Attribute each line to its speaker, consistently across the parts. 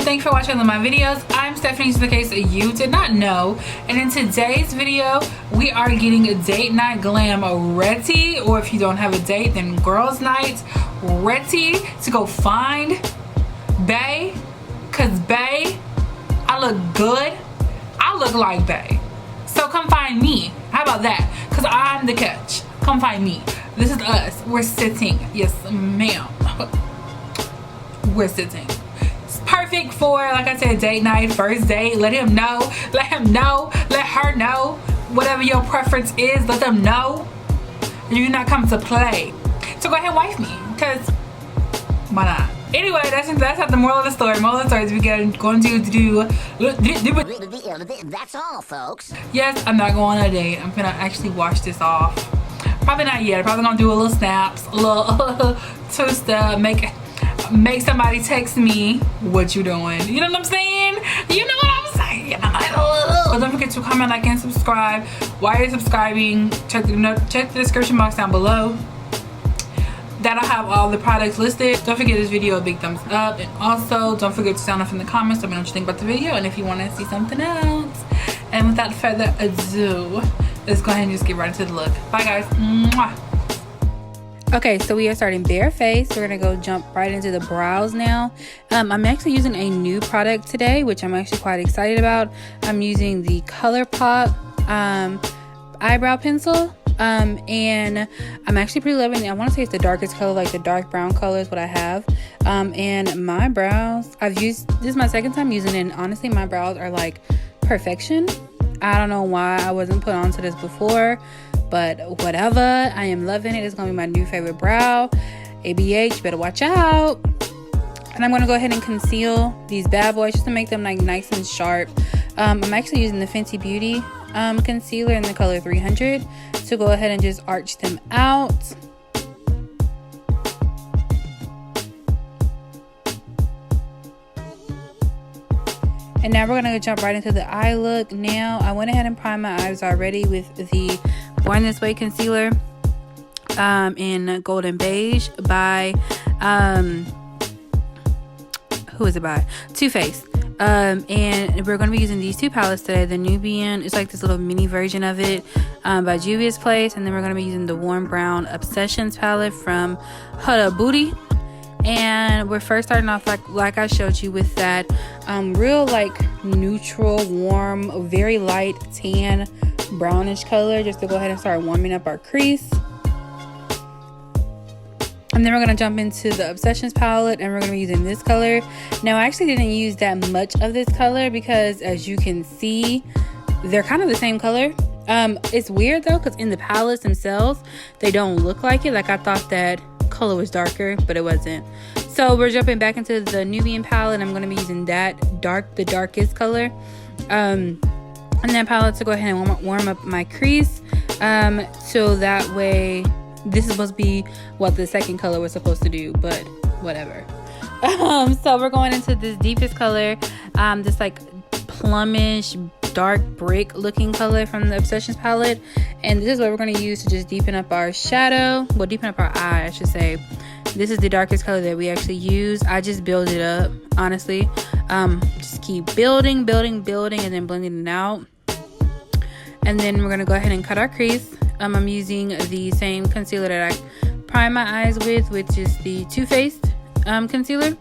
Speaker 1: thanks for watching my videos. I'm Stephanie, just in case you did not know. And in today's video, we are getting a date night glam ready, or if you don't have a date, then girls night ready to go find Bae. Cause Bae, I look good. I look like Bae. So come find me. How about that? Cause I'm the catch. Come find me. This is us. We're sitting. Yes, ma'am. We're sitting. It's perfect for, like I said, date night, first date. Let him know. Let him know. Let her know. Whatever your preference is, let them know. You're not coming to play. So go ahead and wife me. Cause why not? Anyway, that's not the moral of the story. Moral of the story is going to do.
Speaker 2: That's all, folks.
Speaker 1: Yes, I'm not going on a date. I'm gonna actually wash this off. Probably not yet. Probably gonna do a little snaps, a little two-step, make somebody text me what you doing. You know what I'm saying? You know what I'm saying? Don't forget to comment, like, and subscribe. While you're subscribing, check the description box down below. That'll have all the products listed. Don't forget this video a big thumbs up, and also don't forget to sound off in the comments. Let me know what you think about the video and if you want to see something else. And without further ado, let's go ahead and just get right into the look. Bye guys. Mwah. Okay, so we are starting bare face. We're gonna go jump right into the brows now. I'm actually using a new product today, which I'm actually quite excited about. I'm using the Colourpop eyebrow pencil. And I'm actually pretty loving it. I want to say it's the darkest color, like the dark brown color is what I have. And my brows, this is my second time using it, and honestly my brows are like perfection. I don't know why I wasn't put onto this before, but whatever. I am loving it. It's gonna be my new favorite brow. ABH, better watch out. And I'm gonna go ahead and conceal these bad boys just to make them like nice and sharp. I'm actually using the Fenty Beauty concealer in the color 300 to go ahead and just arch them out. And now we're gonna jump right into the eye look. Now I went ahead and primed my eyes already with the Born This Way concealer in Golden Beige by who is it by? Too Faced. And we're going to be using these two palettes today. The Nubian, it's like this little mini version of it by Juvia's Place. And then we're going to be using the Warm Brown Obsessions palette from Huda Booty. And we're first starting off like I showed you with that real like neutral, warm, very light tan brownish color, just to go ahead and start warming up our crease. And then we're going to jump into the Obsessions palette, and we're going to be using this color. Now, I actually didn't use that much of this color because, as you can see, they're kind of the same color. It's weird, though, because in the palettes themselves, they don't look like it. Like, I thought that color was darker, but it wasn't. So, we're jumping back into the Nubian palette. I'm going to be using that the darkest color. And that palette to go ahead and warm up my crease. So that way... This is supposed to be what the second color was supposed to do, but whatever. So we're going into this deepest color, this like plumish dark brick looking color from the Obsessions palette, and this is what we're going to use to just deepen up our shadow, well, deepen up our eye I should say. This is the darkest color that we actually use. I just build it up, honestly. Just keep building and then blending it out. And then we're going to go ahead and cut our crease. I'm using the same concealer that I prime my eyes with, which is the Too Faced concealer.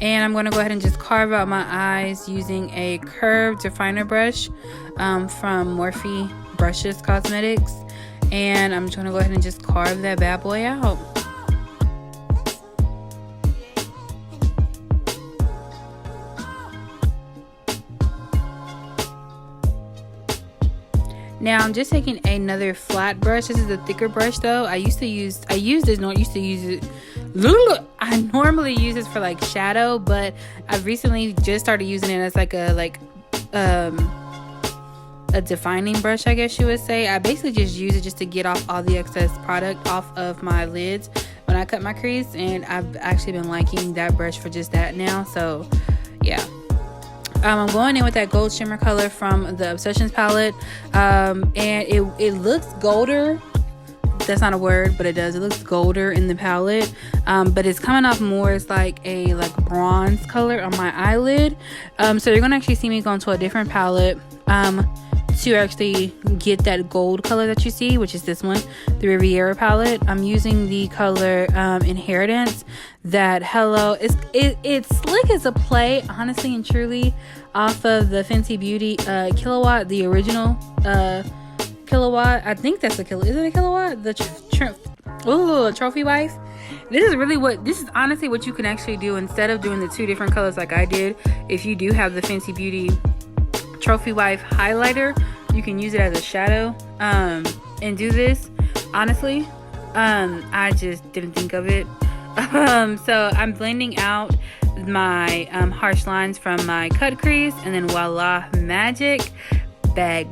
Speaker 1: And I'm going to go ahead and just carve out my eyes using a curved definer brush from Morphe Brushes Cosmetics. And I'm just going to go ahead and just carve that bad boy out. Now I'm just taking another flat brush. This is a thicker brush though. I normally use this for like shadow, but I've recently just started using it as like a defining brush, I guess you would say. I basically just use it just to get off all the excess product off of my lids when I cut my crease, and I've actually been liking that brush for just that now. So yeah. I'm going in with that gold shimmer color from the Obsessions palette, and it looks golder That's not a word, but it does. It looks golder in the palette, but it's coming off more as like a bronze color on my eyelid. So you're gonna actually see me go into a different palette to actually get that gold color that you see, which is this one, the Rivera palette. I'm using the color Inheritance. That it's slick as a play, honestly and truly, off of the Fenty Beauty Kilowatt, the original Kilowatt. I think that's a kilowatt. Is it a kilowatt? The trophy wife. This is honestly what you can actually do instead of doing the two different colors like I did. If you do have the Fenty Beauty Trophy Wife highlighter, you can use it as a shadow and do this. Honestly, I just didn't think of it. So I'm blending out my harsh lines from my cut crease, and then voila, magic. Back.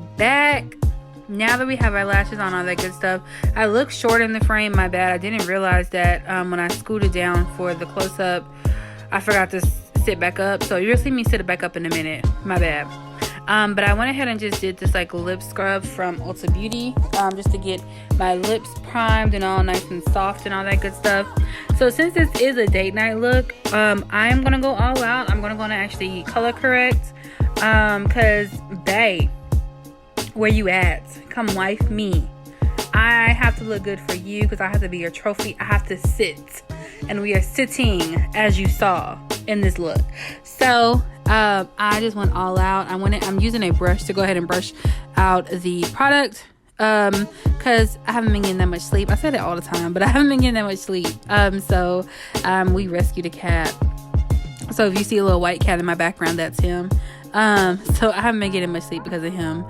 Speaker 1: Now that we have our lashes on, all that good stuff. I look short in the frame, my bad. I didn't realize that when I scooted down for the close-up, I forgot to sit back up. So you'll see me sit back up in a minute, my bad. But I went ahead and just did this like lip scrub from Ulta Beauty, just to get my lips primed and all nice and soft and all that good stuff. So since this is a date night look, I'm gonna go all out. I'm gonna actually color correct, cause babe, where you at? Come wife me. I have to look good for you because I have to be your trophy. I have to sit, and we are sitting as you saw in this look. So I just went all out. I'm using a brush to go ahead and brush out the product because I haven't been getting that much sleep. I said it all the time, but I haven't been getting that much sleep. So we rescued a cat. So if you see a little white cat in my background, that's him. So I haven't been getting much sleep because of him.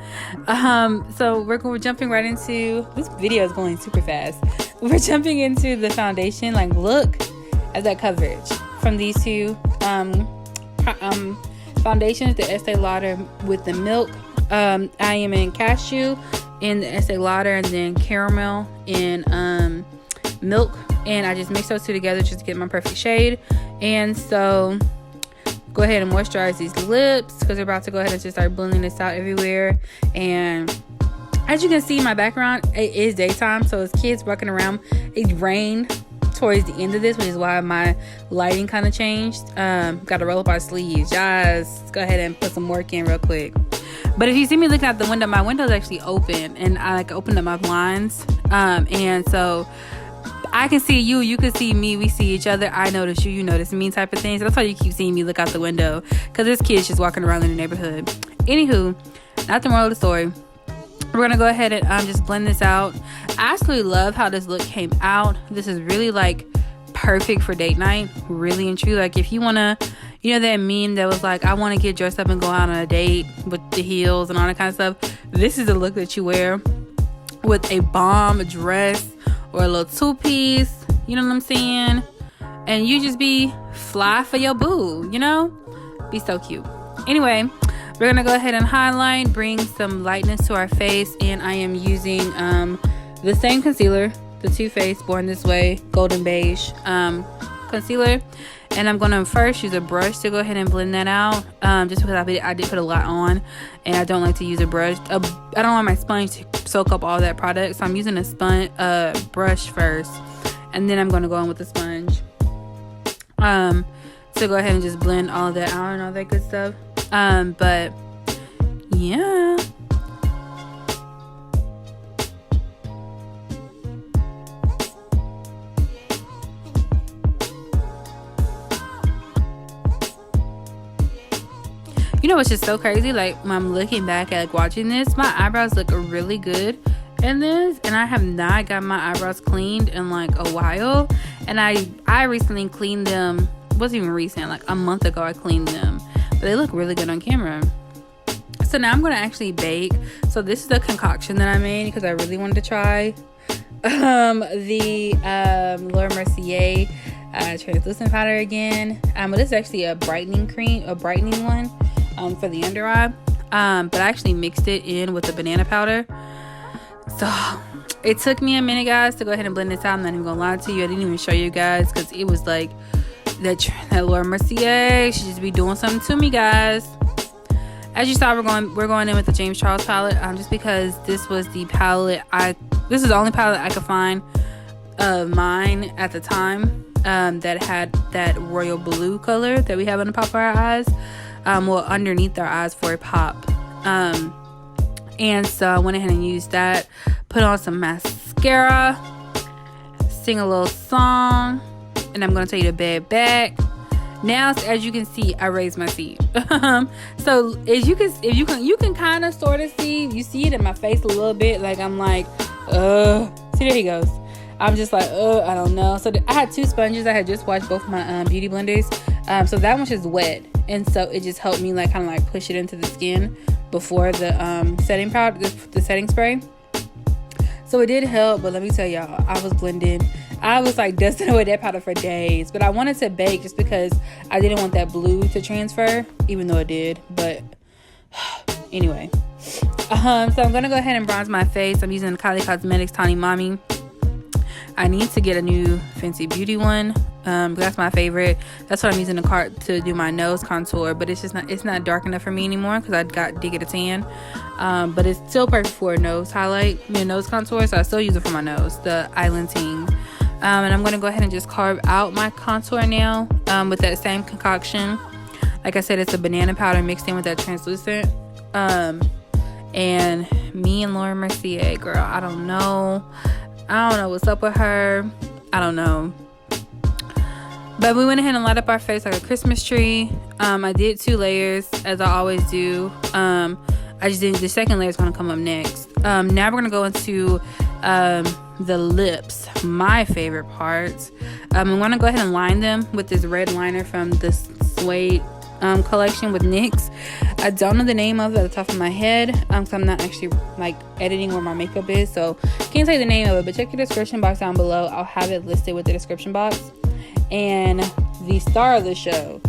Speaker 1: So we're jumping right into, this video is going super fast. We're jumping into the foundation. Like, look at that coverage from these two foundations, the Estee Lauder with the milk. I am in Cashew in the Estee Lauder, and then caramel in milk, and I just mix those two together just to get my perfect shade. And so go ahead and moisturize these lips because we're about to go ahead and just start blending this out everywhere. And as you can see in my background, it is daytime, so it's kids walking around. It rained towards the end of this, which is why my lighting kind of changed. Got to roll up our sleeves. Just go ahead and put some work in real quick. But if you see me looking out the window, my window's actually open, and I like opened up my blinds, and so I can see you, you can see me, we see each other, I notice you, you notice me, type of thing. So that's why you keep seeing me look out the window, because this kid's just walking around in the neighborhood. Anywho, not the moral of the story. We're gonna go ahead and just blend this out. I absolutely love how this look came out. This is really like perfect for date night, really and truly. Like if you wanna, you know that meme that was like, I want to get dressed up and go out on a date with the heels and all that kind of stuff. This is the look that you wear with a bomb dress or a little two-piece, you know what I'm saying? And you just be fly for your boo, you know? Be so cute. Anyway, we're gonna go ahead and highlight, bring some lightness to our face, and I am using the same concealer, the Too Faced Born This Way Golden Beige concealer. And I'm gonna first use a brush to go ahead and blend that out, just because I did put a lot on, and I don't like to use a brush. I don't want my sponge to soak up all that product, so I'm using a sponge brush first, and then I'm gonna go in with the sponge to go ahead and just blend all that out and all that good stuff. But yeah. You know what's just so crazy? Like when I'm looking back at like watching this, my eyebrows look really good in this, and I have not got my eyebrows cleaned in like a while. And I recently cleaned them. It wasn't even recent, like a month ago I cleaned them, but they look really good on camera. So now I'm gonna actually bake. So this is the concoction that I made because I really wanted to try the Laura Mercier translucent powder again. But this is actually a brightening cream, a brightening one for the under eye. But I actually mixed it in with the banana powder. So it took me a minute, guys, to go ahead and blend this out. I'm not even gonna lie to you, I didn't even show you guys because it was like that Laura Mercier, she just be doing something to me, guys. As you saw, we're going in with the James Charles palette, just because this was the palette this is the only palette I could find of mine at the time that had that royal blue color that we have on the top of our eyes, well, underneath our eyes for a pop. And so I went ahead and used that, put on some mascara, sing a little song, and I'm gonna tell you to bed back. Now, as you can see, I raised my feet. So as you can kind of sort of see, you see it in my face a little bit, like I'm like, see, there he goes. I'm just like, I don't know. So I had 2 sponges. I had just washed both my beauty blenders, so that one's just wet, and so it just helped me like kind of like push it into the skin before the setting powder, the setting spray. So it did help, but let me tell y'all, I was blending. I was like dusting away that powder for days, but I wanted to bake just because I didn't want that blue to transfer, even though it did. But anyway, so I'm gonna go ahead and bronze my face. I'm using Kylie Cosmetics Tawny Mami. I need to get a new Fenty Beauty one. That's my favorite. That's what I'm using the cart to do my nose contour, but it's not dark enough for me anymore because I did get a tan. But it's still perfect for a nose highlight, nose contour, so I still use it for my nose, the Island Ting. And I'm going to go ahead and just carve out my contour now with that same concoction. Like I said, it's a banana powder mixed in with that translucent. And me and Laura Mercier, girl, I don't know what's up with her. I don't know. But we went ahead and light up our face like a Christmas tree. I did 2 layers, as I always do. I just did the second layer is going to come up next. Now we're going to go into the lips, my favorite parts. I'm going to go ahead and line them with this red liner from the Suede collection with NYX. I don't know the name of it at the top of my head, so I'm not actually like editing where my makeup is, so can't say the name of it, but check the description box down below. I'll have it listed with the description box. And the star of the show.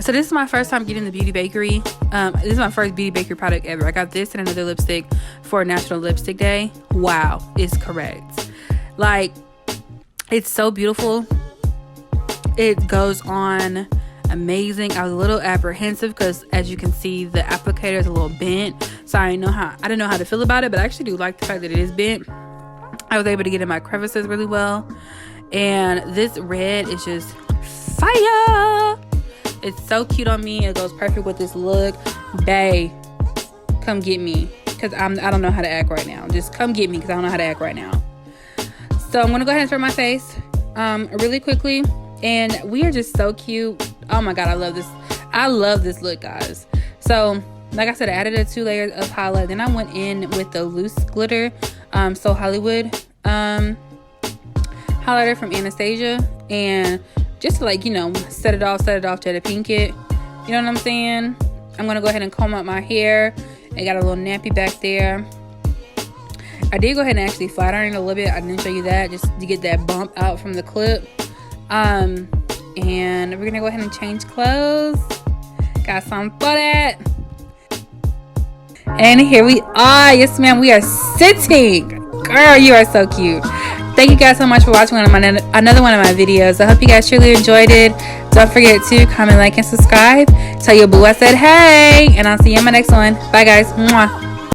Speaker 1: So this is my first time getting the Beauty Bakery. This is my first Beauty Bakery product ever. I got this and another lipstick for National Lipstick Day. Wow, it's correct. Like, it's so beautiful. It goes on amazing. I was a little apprehensive because, as you can see, the applicator is a little bent, so I didn't know how to feel about it, but I actually do like the fact that it is bent. I was able to get in my crevices really well. And this red is just fire. It's so cute on me. It goes perfect with this look. Bae, come get me, because I don't know how to act right now. Just come get me because I don't know how to act right now. So I'm gonna go ahead and spray my face really quickly, and we are just so cute. Oh my god, I love this look, guys. So like I said, I added 2 layers of highlight, then I went in with the loose glitter So Hollywood highlighter from Anastasia, and just to, like, you know, set it off to pink it, you know what I'm saying. I'm gonna go ahead and comb out my hair. I got a little nappy back there. I did go ahead and actually flat iron it a little bit. I didn't show you that, just to get that bump out from the clip. And we're gonna go ahead and change clothes. Got some for that. And here we are. Yes, ma'am, we are sitting. Girl, you are so cute. Thank you guys so much for watching another one of my videos. I hope you guys truly enjoyed it. Don't forget to comment, like, and subscribe. Tell your boo I said hey, and I'll see you in my next one. Bye, guys. Mwah.